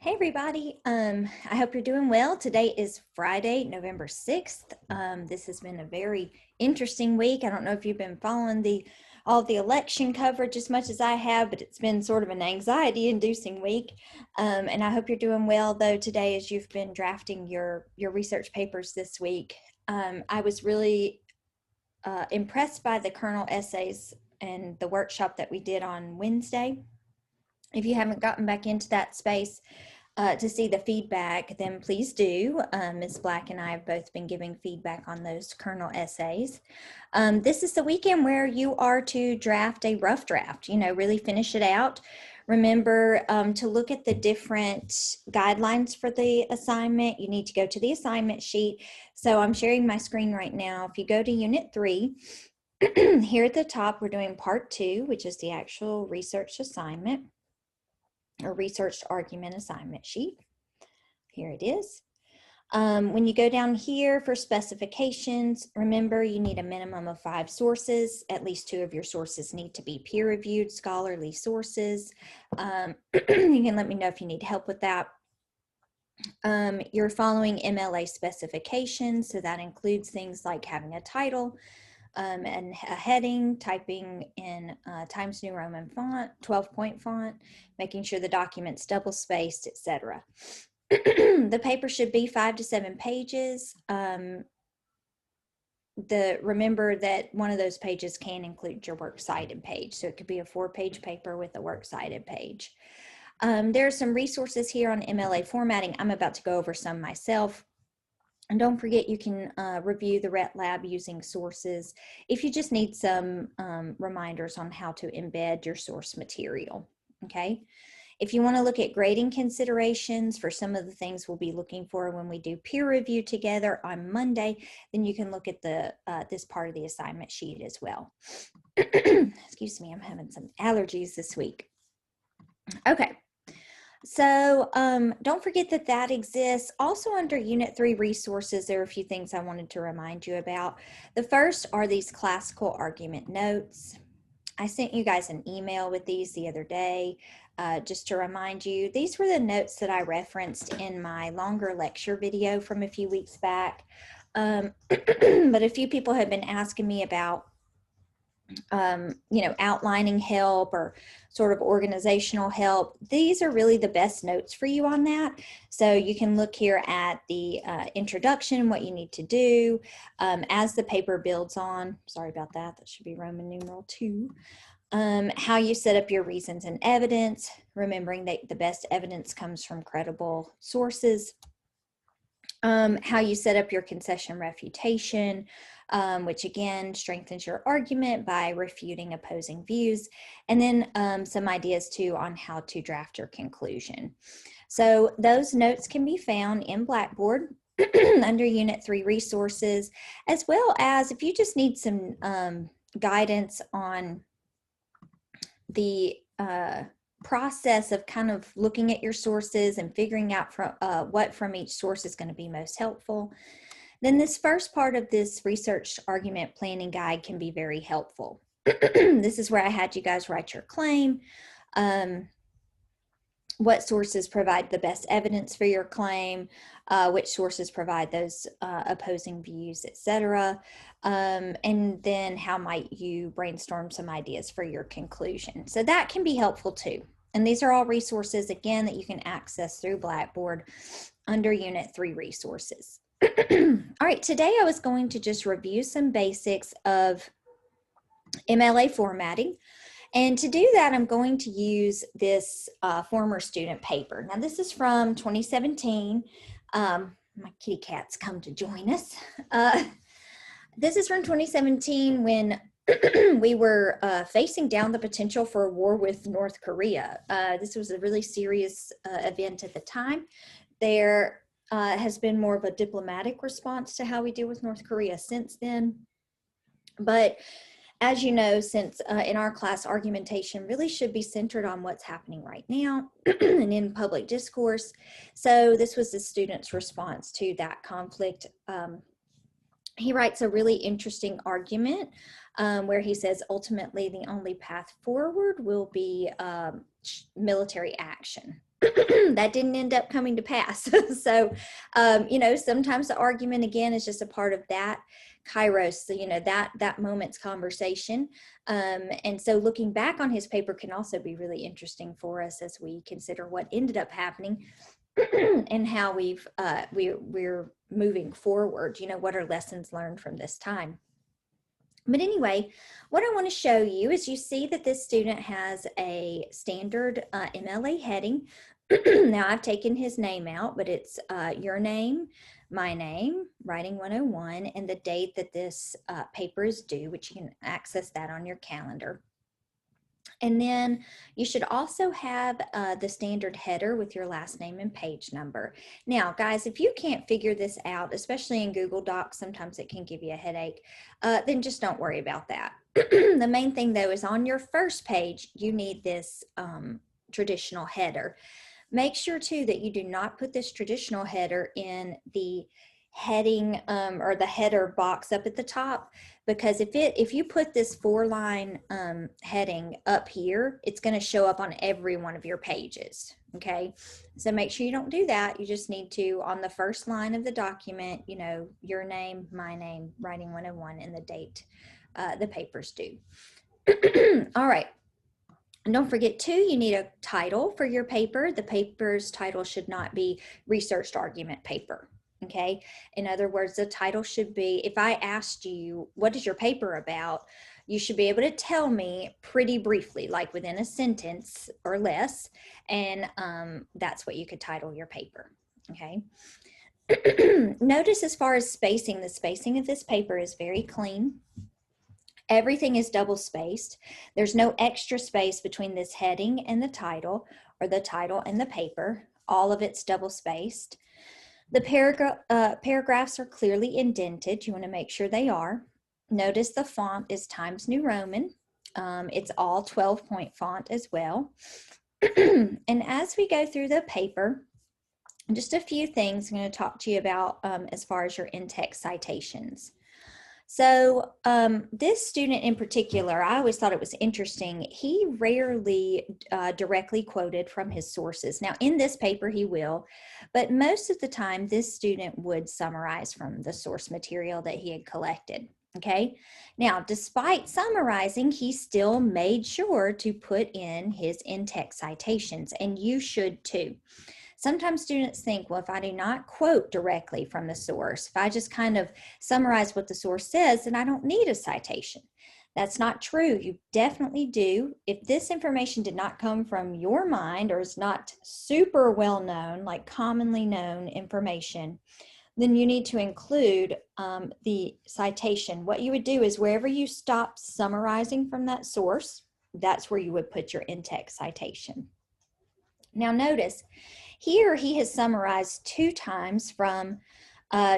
Hey everybody, I hope you're doing well. Today is Friday, November 6th. This has been a very interesting week. I don't know if you've been following all the election coverage as much as I have, but it's been sort of an anxiety-inducing week. And I hope you're doing well, though, today as you've been drafting your research papers this week. I was really impressed by the kernel essays and the workshop that we did on Wednesday. If you haven't gotten back into that space, to see the feedback, then please do. Ms. Black and I have both been giving feedback on those kernel essays. This is the weekend where you are to draft a rough draft, really finish it out. Remember to look at the different guidelines for the assignment. You need to go to the assignment sheet. So I'm sharing my screen right now. If you go to Unit 3, here at the top, we're doing Part 2, which is the actual research assignment, or research argument assignment sheet. Here it is. When you go down here for specifications, remember you need a minimum of 5 sources. At least 2 of your sources need to be peer-reviewed scholarly sources. You can let me know if you need help with that. You're following MLA specifications, so that includes things like having a title, and a heading, typing in Times New Roman font, 12-point font, making sure the document's double-spaced, etc. The paper should be 5 to 7 pages. Remember that one of those pages can include your works cited page, so it could be a 4-page paper with a works cited page. There are some resources here on MLA formatting. I'm about to go over some myself. And don't forget, you can review the RET Lab using sources if you just need some reminders on how to embed your source material, okay? If you want to look at grading considerations for some of the things we'll be looking for when we do peer review together on Monday, then you can look at this part of the assignment sheet as well. Excuse me, I'm having some allergies this week. Okay. So don't forget that exists. Also under Unit 3 resources, there are a few things I wanted to remind you about. The first are these classical argument notes. I sent you guys an email with these the other day just to remind you. These were the notes that I referenced in my longer lecture video from a few weeks back. But a few people have been asking me about outlining help or sort of organizational help. These are really the best notes for you on that. So you can look here at the introduction, what you need to do as the paper builds on. Sorry about that. That should be Roman numeral 2. How you set up your reasons and evidence, remembering that the best evidence comes from credible sources. How you set up your concession refutation, which again strengthens your argument by refuting opposing views, and then some ideas too on how to draft your conclusion. So those notes can be found in Blackboard under Unit 3 resources, as well as if you just need some guidance on the process of kind of looking at your sources and figuring out what from each source is going to be most helpful, then this first part of this research argument planning guide can be very helpful. This is where I had you guys write your claim, what sources provide the best evidence for your claim, which sources provide those opposing views, etc. And then how might you brainstorm some ideas for your conclusion. So that can be helpful too. And these are all resources, again, that you can access through Blackboard under Unit 3 resources. All right, today I was going to just review some basics of MLA formatting. And to do that, I'm going to use this former student paper. Now, this is from 2017. My kitty cat's come to join us. This is from 2017 when we were facing down the potential for a war with North Korea. This was a really serious event at the time. There has been more of a diplomatic response to how we deal with North Korea since then. But as you know, since in our class, argumentation really should be centered on what's happening right now and in public discourse. So this was the student's response to that conflict. He writes a really interesting argument where he says, ultimately, the only path forward will be military action. that didn't end up coming to pass. So, you know, sometimes the argument again is just a part of that kairos, so, you know, that moment's conversation. And so looking back on his paper can also be really interesting for us as we consider what ended up happening and how we're moving forward. You know, what are lessons learned from this time? But anyway, what I want to show you is you see that this student has a standard MLA heading. Now I've taken his name out, but it's your name, my name, Writing 101, and the date that this paper is due, which you can access that on your calendar. And then you should also have the standard header with your last name and page number. Now, guys, if you can't figure this out, especially in Google Docs, sometimes it can give you a headache, then just don't worry about that. The main thing, though, is on your first page, you need this traditional header. Make sure, too, that you do not put this traditional header in the heading or the header box up at the top, because if you put this 4-line heading up here, it's going to show up on every one of your pages. Okay, so make sure you don't do that. You just need to, on the first line of the document, you know, your name, my name, Writing 101, and the date the paper's due. All right. And don't forget too, you need a title for your paper. The paper's title should not be researched argument paper. Okay. In other words, the title should be, if I asked you, what is your paper about? You should be able to tell me pretty briefly, like within a sentence or less. And that's what you could title your paper. Okay. Notice as far as spacing, the spacing of this paper is very clean. Everything is double spaced. There's no extra space between this heading and the title, or the title and the paper. All of it's double spaced. The paragraphs are clearly indented. You want to make sure they are. Notice the font is Times New Roman. It's all 12-point font as well. And as we go through the paper, just a few things I'm going to talk to you about as far as your in-text citations. So this student in particular, I always thought it was interesting. He rarely directly quoted from his sources. Now, in this paper, he will, but most of the time, this student would summarize from the source material that he had collected. Okay. Now, despite summarizing, he still made sure to put in his in-text citations, and you should too. Sometimes students think, well, if I do not quote directly from the source, if I just kind of summarize what the source says, then I don't need a citation. That's not true. You definitely do. If this information did not come from your mind or is not super well known, like commonly known information, then you need to include the citation. What you would do is wherever you stop summarizing from that source, that's where you would put your in-text citation. Now notice, here he has summarized 2 times from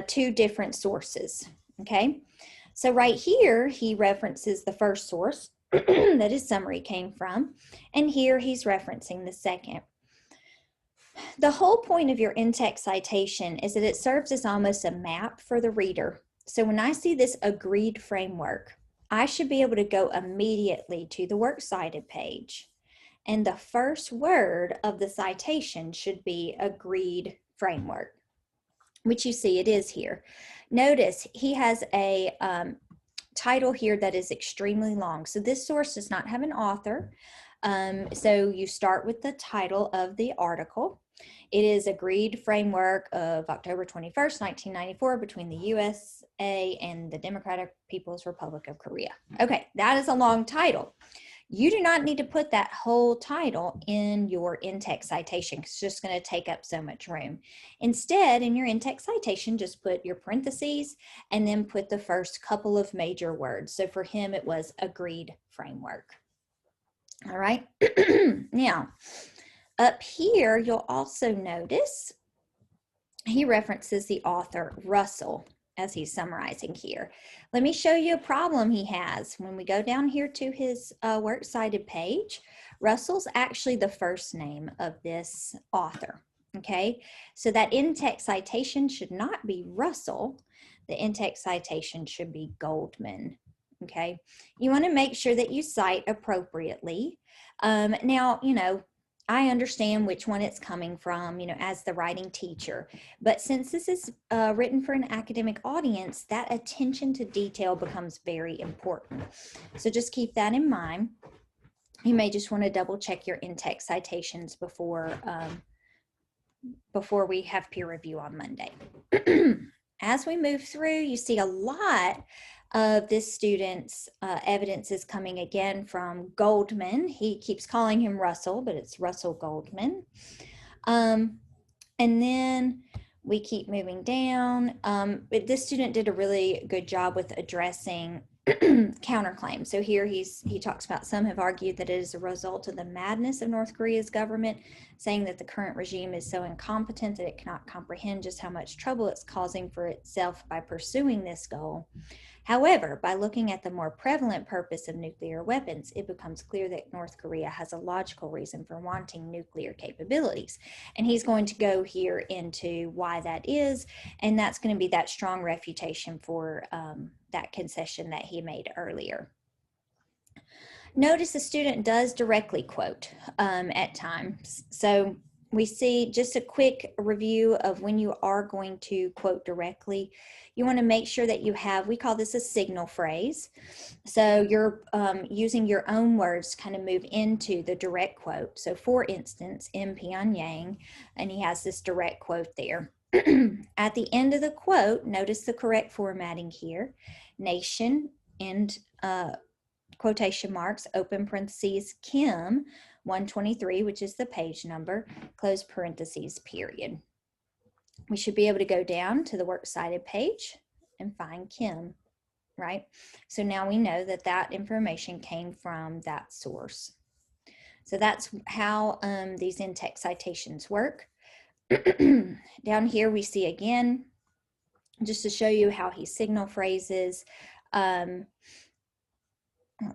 2 different sources, okay? So right here, he references the first source that his summary came from, and here he's referencing the second. The whole point of your in-text citation is that it serves as almost a map for the reader. So when I see this agreed framework, I should be able to go immediately to the works cited page. And the first word of the citation should be agreed framework, which you see it is here. Notice he has a title here that is extremely long. So this source does not have an author. So you start with the title of the article. It is agreed framework of October 21st, 1994 between the USA and the Democratic People's Republic of Korea. Okay, that is a long title. You do not need to put that whole title in your in-text citation because it's just going to take up so much room. Instead, in your in-text citation, just put your parentheses and then put the first couple of major words. So for him, it was agreed framework. All right. Now, up here, you'll also notice he references the author Russell as he's summarizing here. Let me show you a problem he has. When we go down here to his works cited page, Russell's actually the first name of this author, okay? So that in-text citation should not be Russell. The in-text citation should be Goldman, okay? You want to make sure that you cite appropriately. Now, you know, I understand which one it's coming from, as the writing teacher. But since this is written for an academic audience, that attention to detail becomes very important. So just keep that in mind. You may just want to double check your in-text citations before we have peer review on Monday. As we move through, you see a lot of this student's evidence is coming again from Goldman. He keeps calling him Russell, but it's Russell Goldman. And then we keep moving down. This student did a really good job with addressing counterclaims. So here he talks about some have argued that it is a result of the madness of North Korea's government, saying that the current regime is so incompetent that it cannot comprehend just how much trouble it's causing for itself by pursuing this goal. However, by looking at the more prevalent purpose of nuclear weapons, it becomes clear that North Korea has a logical reason for wanting nuclear capabilities. And he's going to go here into why that is, and that's going to be that strong refutation for that concession that he made earlier. Notice the student does directly quote at times. So we see just a quick review of when you are going to quote directly. You want to make sure that you have, we call this a signal phrase. So you're using your own words to kind of move into the direct quote. So for instance, in Pyongyang, and he has this direct quote there. At the end of the quote, notice the correct formatting here. Nation, end quotation marks, open parentheses, Kim, 123, which is the page number, close parentheses, period. We should be able to go down to the works cited page and find Kim, right? So now we know that that information came from that source. So that's how these in-text citations work. Down here we see again, just to show you how he signal phrases. Let's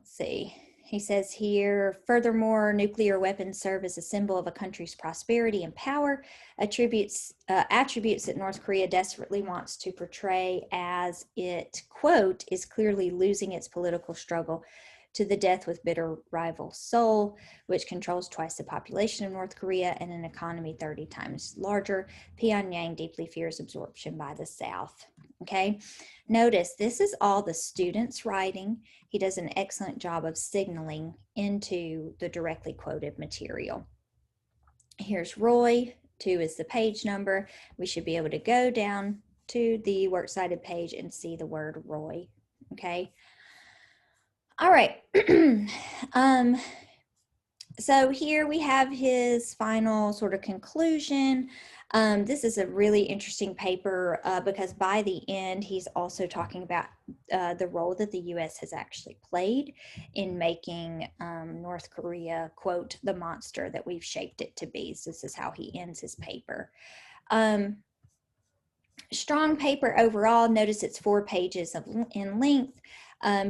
see. He says here, furthermore, nuclear weapons serve as a symbol of a country's prosperity and power, attributes that North Korea desperately wants to portray as it, quote, is clearly losing its political struggle to the death with bitter rival Seoul, which controls twice the population of North Korea and an economy 30 times larger. Pyongyang deeply fears absorption by the South. Okay, notice this is all the students writing. He does an excellent job of signaling into the directly quoted material. Here's Roy, 2 is the page number. We should be able to go down to the works cited page and see the word Roy, okay? All right, so here we have his final sort of conclusion. This is a really interesting paper because by the end, he's also talking about the role that the U.S. has actually played in making North Korea, quote, the monster that we've shaped it to be. So this is how he ends his paper. Strong paper overall. Notice it's 4 pages in length.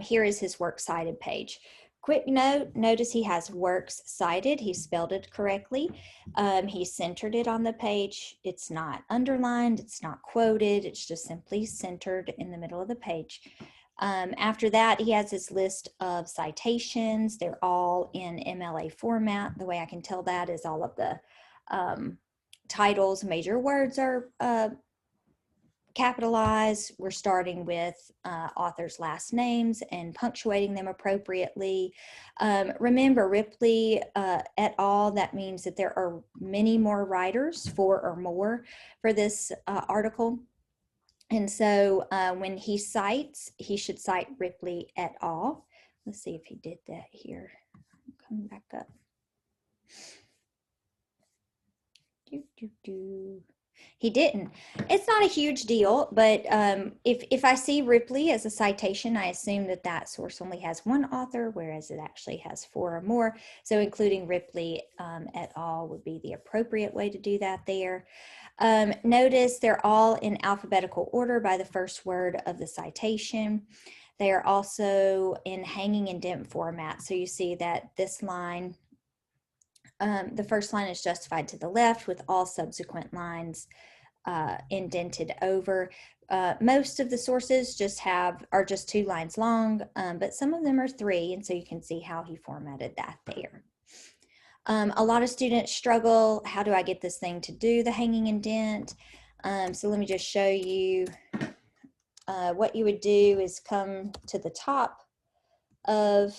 Here is his works cited page. Quick note, notice he has works cited. He spelled it correctly. He centered it on the page. It's not underlined. It's not quoted. It's just simply centered in the middle of the page. After that, he has his list of citations. They're all in MLA format. The way I can tell that is all of the titles, major words are capitalized. We're starting with authors' last names and punctuating them appropriately. Remember, Ripley et al., that means that there are many more writers, 4 or more, for this article. And so when he cites, he should cite Ripley et al. Let's see if he did that here. Coming back up. He didn't. It's not a huge deal, but if I see Ripley as a citation, I assume that that source only has 1 author, whereas it actually has 4 or more. So including Ripley et al. Would be the appropriate way to do that there. Notice they're all in alphabetical order by the first word of the citation. They are also in hanging indent format. So you see that this line, the first line is justified to the left with all subsequent lines indented over. Most of the sources are just 2 lines long, but some of them are 3, and so you can see how he formatted that there. A lot of students struggle. How do I get this thing to do the hanging indent? So let me just show you. What you would do is come to the top of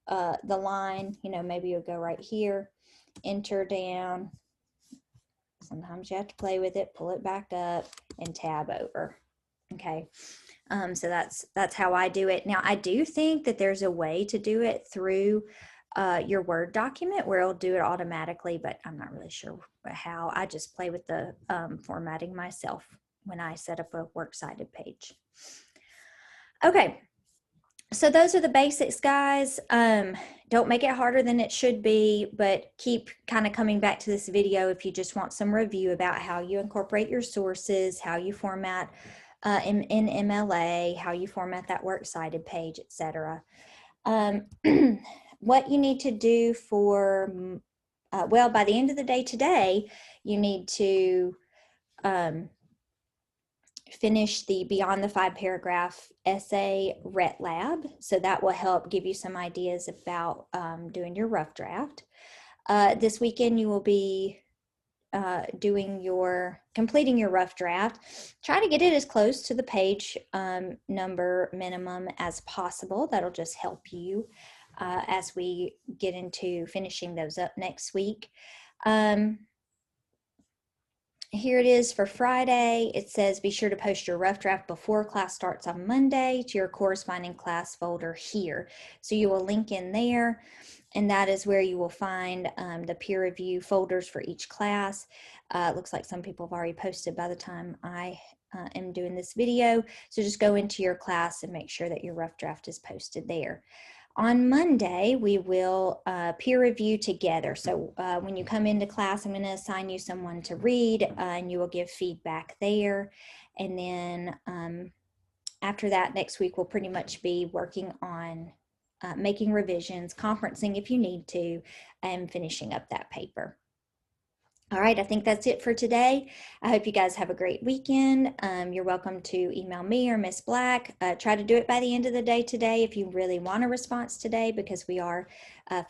the line, maybe you'll go right here, enter down. Sometimes you have to play with it, pull it back up, and tab over. Okay, so that's how I do it. Now, I do think that there's a way to do it through your Word document where it'll do it automatically, but I'm not really sure how. I just play with the formatting myself when I set up a works cited page. Okay, so those are the basics, guys. Don't make it harder than it should be, but keep kind of coming back to this video if you just want some review about how you incorporate your sources, how you format in MLA, how you format that works cited page, etc. What you need to do for, well, by the end of the day today, you need to finish the Beyond the 5 Paragraph essay RET Lab. So that will help give you some ideas about doing your rough draft. This weekend you will be completing your rough draft. Try to get it as close to the page number minimum as possible. That'll just help you as we get into finishing those up next week. Here it is for Friday. It says be sure to post your rough draft before class starts on Monday to your corresponding class folder here. So you will link in there, and that is where you will find the peer review folders for each class. It looks like some people have already posted by the time I am doing this video. So just go into your class and make sure that your rough draft is posted there. On Monday, we will peer review together. So when you come into class, I'm going to assign you someone to read and you will give feedback there. And then after that, next week, we'll pretty much be working on making revisions, conferencing if you need to, and finishing up that paper. All right, I think that's it for today. I hope you guys have a great weekend. You're welcome to email me or Miss Black. Try to do it by the end of the day today if you really want a response today, because we are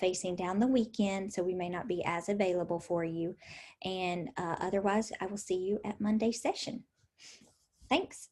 facing down the weekend, so we may not be as available for you. And otherwise, I will see you at Monday's session. Thanks.